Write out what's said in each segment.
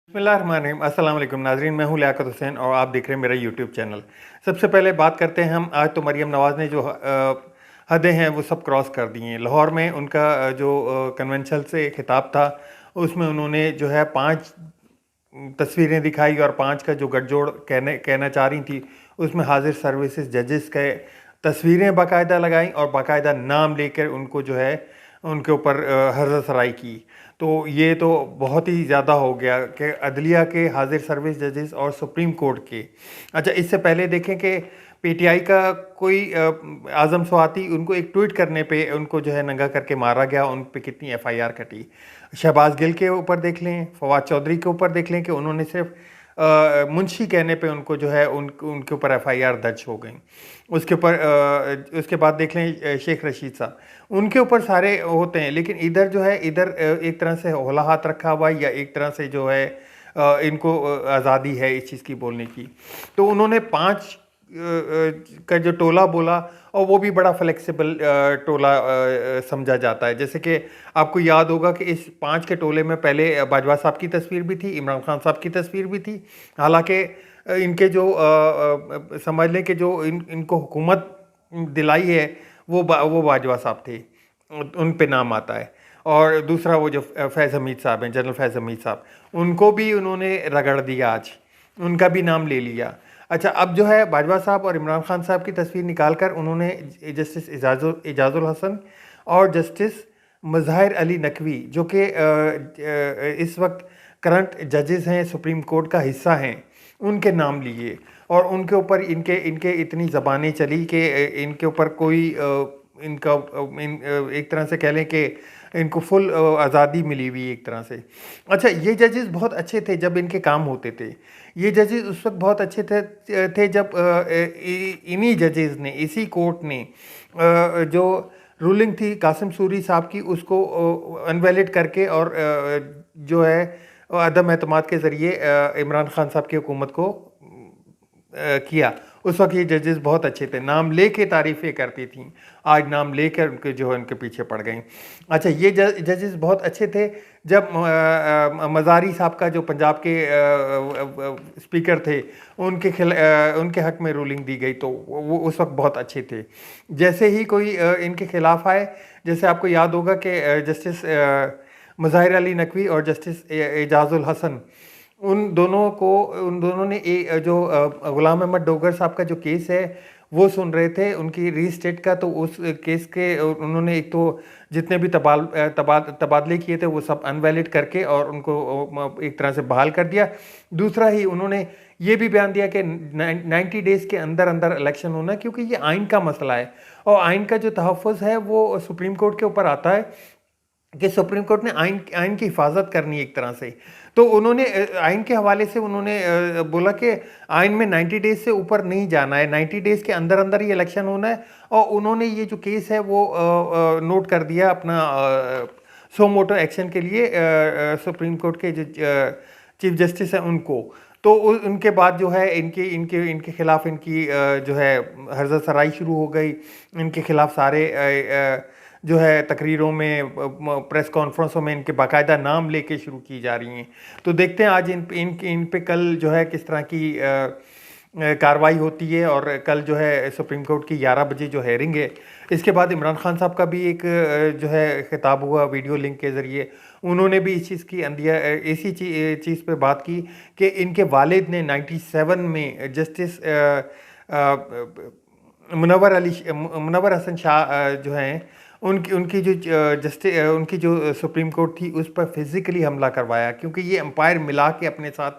बिस्मिल्लाहिर्रहमानिर्रहीम। अस्सलाम वालेकुम नाज़रीन, मैं हूं लियाकत हुसैन और आप देख रहे हैं मेरा यूट्यूब चैनल। सबसे पहले बात करते हैं हम। आज तो मरीम नवाज़ ने जो हदें हैं वो सब क्रॉस कर दी हैं। लाहौर में उनका जो कन्वेंशन से खिताब था, उसमें उन्होंने जो है 5 तस्वीरें दिखाई और 5 का जो गठजोड़ कहना चाह रही थी, उसमें हाजिर सर्विसेज जजेस के तस्वीरें बाकायदा लगाई और बाकायदा नाम लेकर उनको जो है उनके ऊपर हर्ज़ सराई की। तो ये तो बहुत ही ज़्यादा हो गया कि अदलिया के हाजिर सर्विस जजेस और सुप्रीम कोर्ट के। अच्छा, इससे पहले देखें कि पीटीआई का कोई आज़म स्वाति, उनको एक ट्वीट करने पे उनको जो है नंगा करके मारा गया। उन पे कितनी एफआईआर कटी। शहबाज गिल के ऊपर देख लें, फवाद चौधरी के ऊपर देख लें कि उन्होंने सिर्फ मुंशी कहने पे उनको जो है उनके ऊपर एफआईआर दर्ज हो गई। उसके बाद देख लें शेख रशीद साहब, उनके ऊपर सारे होते हैं। लेकिन इधर जो है, इधर एक तरह से हौला हाथ रखा हुआ है, या एक तरह से जो है इनको आज़ादी है इस चीज़ की बोलने की। तो उन्होंने 5 का जो टोला बोला, और वो भी बड़ा फ्लेक्सिबल टोला समझा जाता है। जैसे कि आपको याद होगा कि इस 5 के टोले में पहले बाजवा साहब की तस्वीर भी थी, इमरान खान साहब की तस्वीर भी थी। हालांकि इनके जो समझ लें कि जो इनको हुकूमत दिलाई है वो बाजवा साहब थे, उन पे नाम आता है। और दूसरा वो जो फैज़ हमीद साहब हैं, जनरल फैज़ हमीद साहब, उनको भी उन्होंने रगड़ दिया, आज उनका भी नाम ले लिया। अच्छा, अब जो है बाजवा साहब और इमरान खान साहब की तस्वीर निकाल कर उन्होंने जस्टिस एजाजुल हसन और जस्टिस मज़ाहिर अली नकवी, जो कि इस वक्त करंट जजेस हैं, सुप्रीम कोर्ट का हिस्सा हैं, उनके नाम लिए। और उनके ऊपर इनके इतनी ज़बानें चली कि इनके ऊपर कोई इनका एक तरह से कह लें कि इनको फुल आज़ादी मिली हुई एक तरह से। अच्छा, ये जजेस बहुत अच्छे थे जब इनके काम होते थे। ये जजेस उस वक्त बहुत अच्छे थे जब इन्हीं जजेस ने, इसी कोर्ट ने जो रूलिंग थी कासिम सूरी साहब की, उसको अनवैलिड करके और जो है अदम एतमाद के ज़रिए इमरान खान साहब की हुकूमत को किया। उस वक्त ये जजेस बहुत अच्छे थे, नाम लेके तारीफ़ें करती थीं। आज नाम लेकर उनके जो है उनके पीछे पड़ गई। अच्छा, ये जजेस बहुत अच्छे थे जब मज़ारी साहब का, जो पंजाब के स्पीकर थे, उनके हक़ में रूलिंग दी गई, तो वो उस वक्त बहुत अच्छे थे। जैसे ही कोई इनके ख़िलाफ़ आए, जैसे आपको याद होगा कि जस्टिस मज़ाहिर अली नकवी और जस्टिस एजाजुल हसन, उन दोनों ने जो ग़ुलाम अहमद डोगर साहब का जो केस है वो सुन रहे थे, उनकी रीस्टेट का। तो उस केस के उन्होंने एक तो जितने भी तबादले किए थे वो सब अनवैलिड करके और उनको एक तरह से बहाल कर दिया। दूसरा ही उन्होंने ये भी बयान दिया कि 90 डेज़ के अंदर अंदर इलेक्शन होना, क्योंकि ये आइन का मसला है और आइन का जो तहफ़्फ़ुज़ है वो सुप्रीम कोर्ट के ऊपर आता है कि सुप्रीम कोर्ट ने आइन की हिफाजत करनी है एक तरह से। तो उन्होंने आइन के हवाले से उन्होंने बोला कि आइन में 90 डेज़ से ऊपर नहीं जाना है, 90 डेज़ के अंदर अंदर ही इलेक्शन होना है। और उन्होंने ये जो केस है वो नोट कर दिया अपना सो मोटो एक्शन के लिए सुप्रीम कोर्ट के जो चीफ जस्टिस हैं उनको। तो उनके बाद जो है इनके खिलाफ इनकी जो है हर्ज़ सराई शुरू हो गई। इनके खिलाफ सारे जो है तकरीरों में, प्रेस कॉन्फ्रेंसों में इनके बाकायदा नाम लेके शुरू की जा रही हैं। तो देखते हैं आज इन पे कल जो है किस तरह की कार्रवाई होती है। और कल जो है सुप्रीम कोर्ट की 11 बजे जो हेयरिंग है। इसके बाद इमरान खान साहब का भी एक जो है खिताब हुआ वीडियो लिंक के ज़रिए। उन्होंने भी इस चीज़ की इसी चीज़ पे बात की कि इनके वालिद ने 97 में जस्टिस मुनव्वर हसन शाह जो हैं, उनकी जो सुप्रीम कोर्ट थी उस पर फिज़िकली हमला करवाया। क्योंकि ये एम्पायर मिला के अपने साथ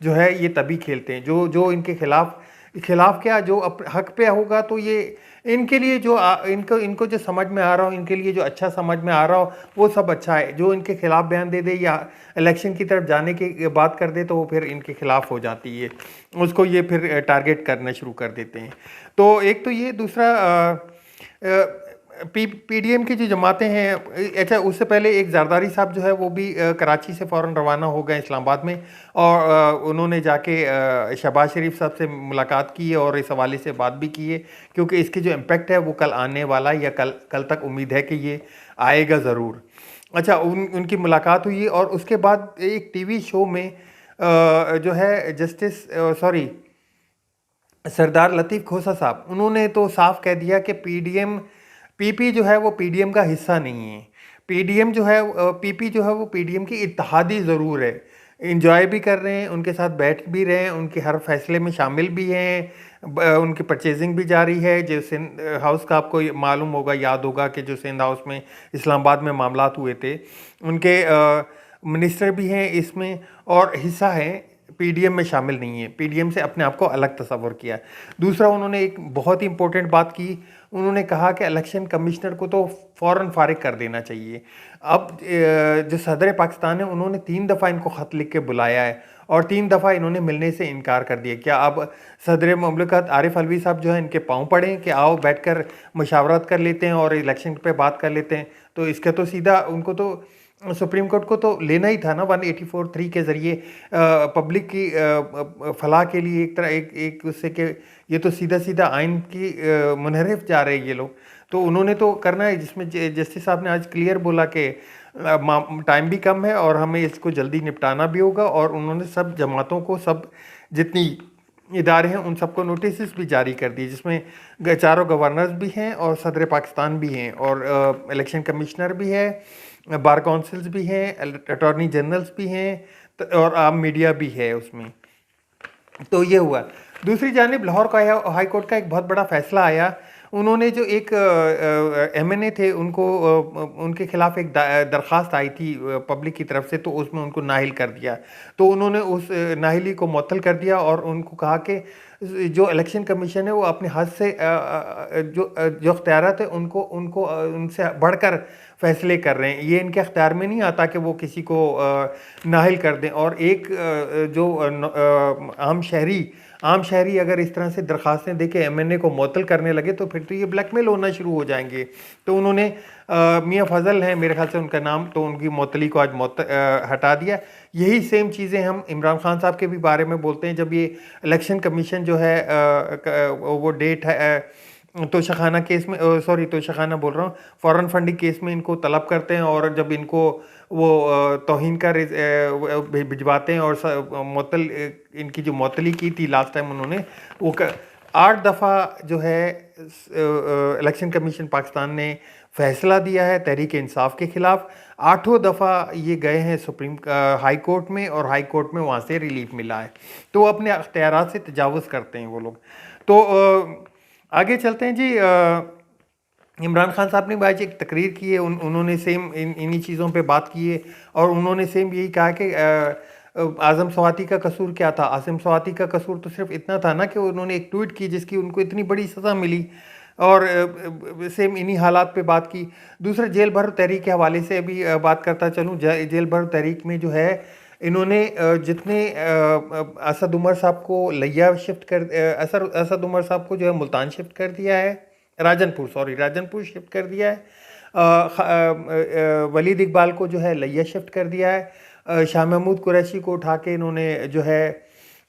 जो है ये तभी खेलते हैं, जो इनके खिलाफ क्या, जो हक पे होगा तो ये इनके लिए जो इनको जो समझ में आ रहा हो, इनके लिए जो अच्छा समझ में आ रहा हो वो सब अच्छा है। जो इनके खिलाफ बयान दे दे या इलेक्शन की तरफ जाने की बात कर दे तो वो फिर इनके खिलाफ हो जाती है, उसको ये फिर टारगेट करना शुरू कर देते हैं। तो एक तो ये, दूसरा पीडीएम की जो जमातें हैं। अच्छा, उससे पहले एक जरदारी साहब जो है वो भी कराची से फ़ौरन रवाना हो गए इस्लामाबाद में, और उन्होंने जाके शहबाज शरीफ साहब से मुलाकात की है और इस हवाले से बात भी की है, क्योंकि इसकी जो इम्पेक्ट है वो कल आने वाला है, या कल तक उम्मीद है कि ये आएगा ज़रूर। अच्छा, उनकी मुलाकात हुई और उसके बाद एक टीवी शो में जो है जस्टिस सॉरी सरदार लतीफ़ खोसा साहब, उन्होंने तो साफ कह दिया कि पीडीएम पीपी जो है वो पीडीएम का हिस्सा नहीं है। पीडीएम जो है पीपी जो है वो पीडीएम की इत्तेहादी ज़रूर है। इंजॉय भी कर रहे हैं, उनके साथ बैठ भी रहे हैं, उनके हर फैसले में शामिल भी हैं, उनकी परचेजिंग भी जारी है। जो सिंध हाउस का आपको मालूम होगा, याद होगा कि जो सिंध हाउस में इस्लामाबाद में मामलात हुए थे, उनके मिनिस्टर भी हैं इसमें और हिस्सा है, पीडीएम में शामिल नहीं है। पीडीएम से अपने आप को अलग तस्वर किया। दूसरा, उन्होंने एक बहुत ही इंपॉर्टेंट बात की, उन्होंने कहा कि इलेक्शन कमिश्नर को तो फ़ौरन फारिग कर देना चाहिए। अब जो सदर पाकिस्तान है, उन्होंने 3 दफ़ा इनको ख़त लिख के बुलाया है और 3 दफ़ा इन्होंने मिलने से इनकार कर दिया। क्या अब सदर मुमलिकत आरिफ अलवी साहब जो है इनके पाँव पड़े कि आओ बैठकर मशावरत कर लेते हैं और इलेक्शन पे बात कर लेते हैं? तो इसका तो सीधा उनको तो सुप्रीम कोर्ट को तो लेना ही था ना 184(3) के ज़रिए पब्लिक की फलाह के लिए एक तरह एक उससे कि ये तो सीधा सीधा आइन की मुनहरिफ जा रहे हैं ये लोग। तो उन्होंने तो करना है, जिसमें जस्टिस साहब ने आज क्लियर बोला कि टाइम भी कम है और हमें इसको जल्दी निपटाना भी होगा। और उन्होंने सब जमातों को, सब जितनी इदारे हैं उन सबको नोटिस भी जारी कर दिए, जिसमें चारों गवर्नर्स भी हैं और सदर पाकिस्तान भी हैं और इलेक्शन कमिश्नर भी है, बार काउंसिल्स भी हैं, अटॉर्नी जनरल्स भी हैं और आम मीडिया भी है उसमें। तो ये हुआ। दूसरी जानिब लाहौर का हाई कोर्ट का एक बहुत बड़ा फैसला आया। उन्होंने जो एक एमएनए थे उनको उनके खिलाफ एक दरख्वास्त आई थी पब्लिक की तरफ से, तो उसमें उनको नाहिल कर दिया। तो उन्होंने उस नाहिली को मुअत्तल कर दिया और उनको कहा कि जो इलेक्शन कमीशन है वो अपने हद से जो अख्तियारात है उनको उनको उनसे बढ़कर फैसले कर रहे हैं। ये इनके अख्तियार में नहीं आता कि वो किसी को नाहिल कर दें। और एक जो आम शहरी अगर इस तरह से दरख्वास्तें दे के एमएनए को मुअत्तल करने लगे तो फिर तो ये ब्लैकमेल होना शुरू हो जाएंगे। तो उन्होंने मियाँ फजल हैं मेरे ख्याल से उनका नाम, तो उनकी मुअत्तली को आज हटा दिया। यही सेम चीज़ें हम इमरान खान साहब के भी बारे में बोलते हैं। जब ये इलेक्शन कमीशन जो है वो डेट है तोशाखाना केस में, सॉरी तोशाखाना बोल रहा हूँ, फॉरेन फंडिंग केस में इनको तलब करते हैं और जब इनको वो तौहीन का भिजवाते हैं और मुअत्तल इनकी जो मुअत्तली की थी लास्ट टाइम उन्होंने वो 8 दफ़ा जो है इलेक्शन कमीशन पाकिस्तान ने फैसला दिया है तहरीक इंसाफ के ख़िलाफ़। 8 दफ़ा ये गए हैं सुप्रीम हाई कोर्ट में और हाई कोर्ट में वहाँ से रिलीफ मिला है। तो वो अपने अख्तियारात से तजावुज़ करते हैं वो लोग। तो आगे चलते हैं जी। इमरान खान साहब ने आज एक तकरीर की है, उन्होंने सेम इन्हीं चीज़ों पे बात की है और उन्होंने सेम यही कहा कि आज़म स्वाति का कसूर क्या था। आसिम स्वाति का कसूर तो सिर्फ इतना था ना कि उन्होंने एक ट्वीट की जिसकी उनको इतनी बड़ी सज़ा मिली और सेम इन्हीं हालात पे बात की। दूसरा, जेल भरो तहरीक के हवाले से अभी बात करता चलूँ। जेल भरो तहरीक में जो है इन्होंने जितने असद उमर साहब को लिया शिफ्ट कर असद उमर साहब को जो है मुल्तान शिफ्ट कर दिया है, राजनपुर शिफ्ट कर दिया है। वलीद इकबाल को जो है लिया शिफ्ट कर दिया है। शाह महमूद कुरैशी को उठा के इन्होंने जो है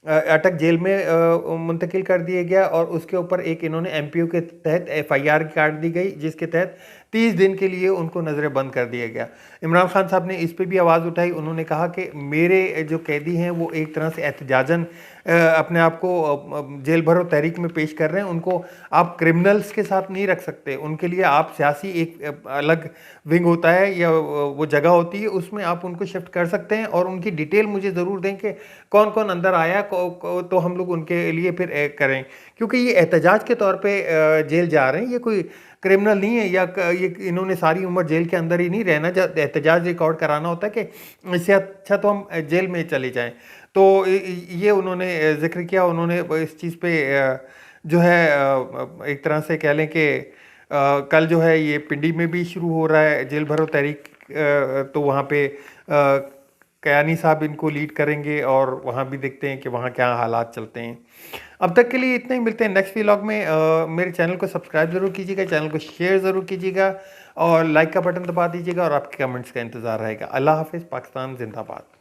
अटक जेल में मुंतकिल कर दिया गया और उसके ऊपर एक इन्होंने एमपीओ के तहत एफआईआर काट दी गई, जिसके तहत 30 दिन के लिए उनको नज़र बंद कर दिया गया। इमरान खान साहब ने इस पे भी आवाज़ उठाई। उन्होंने कहा कि मेरे जो कैदी हैं वो एक तरह से एहतजाजन अपने आप को जेल भरो तहरीक में पेश कर रहे हैं। उनको आप क्रिमिनल्स के साथ नहीं रख सकते, उनके लिए आप सियासी एक अलग विंग होता है या वो जगह होती है, उसमें आप उनको शिफ्ट कर सकते हैं और उनकी डिटेल मुझे ज़रूर दें कि कौन कौन अंदर आया तो हम लोग उनके लिए फिर करें, क्योंकि ये एहतजाज के तौर पे जेल जा रहे हैं, ये कोई क्रिमिनल नहीं है या ये इन्होंने सारी उम्र जेल के अंदर ही नहीं रहना। जब एहतजाज रिकॉर्ड कराना होता है कि इससे अच्छा तो हम जेल में चले जाएं। तो ये उन्होंने जिक्र किया। उन्होंने इस चीज़ पे जो है एक तरह से कह लें कि कल जो है ये पिंडी में भी शुरू हो रहा है जेल भरो तहरीक, तो वहाँ पे कयानी साहब इनको लीड करेंगे और वहाँ भी देखते हैं कि वहाँ क्या हालात चलते हैं। अब तक के लिए इतना ही, मिलते हैं नेक्स्ट व्लॉग में। मेरे चैनल को सब्सक्राइब ज़रूर कीजिएगा, चैनल को शेयर ज़रूर कीजिएगा और लाइक का बटन दबा दीजिएगा और आपके कमेंट्स का इंतज़ार रहेगा। अल्लाह हाफिज़। पाकिस्तान जिंदाबाद।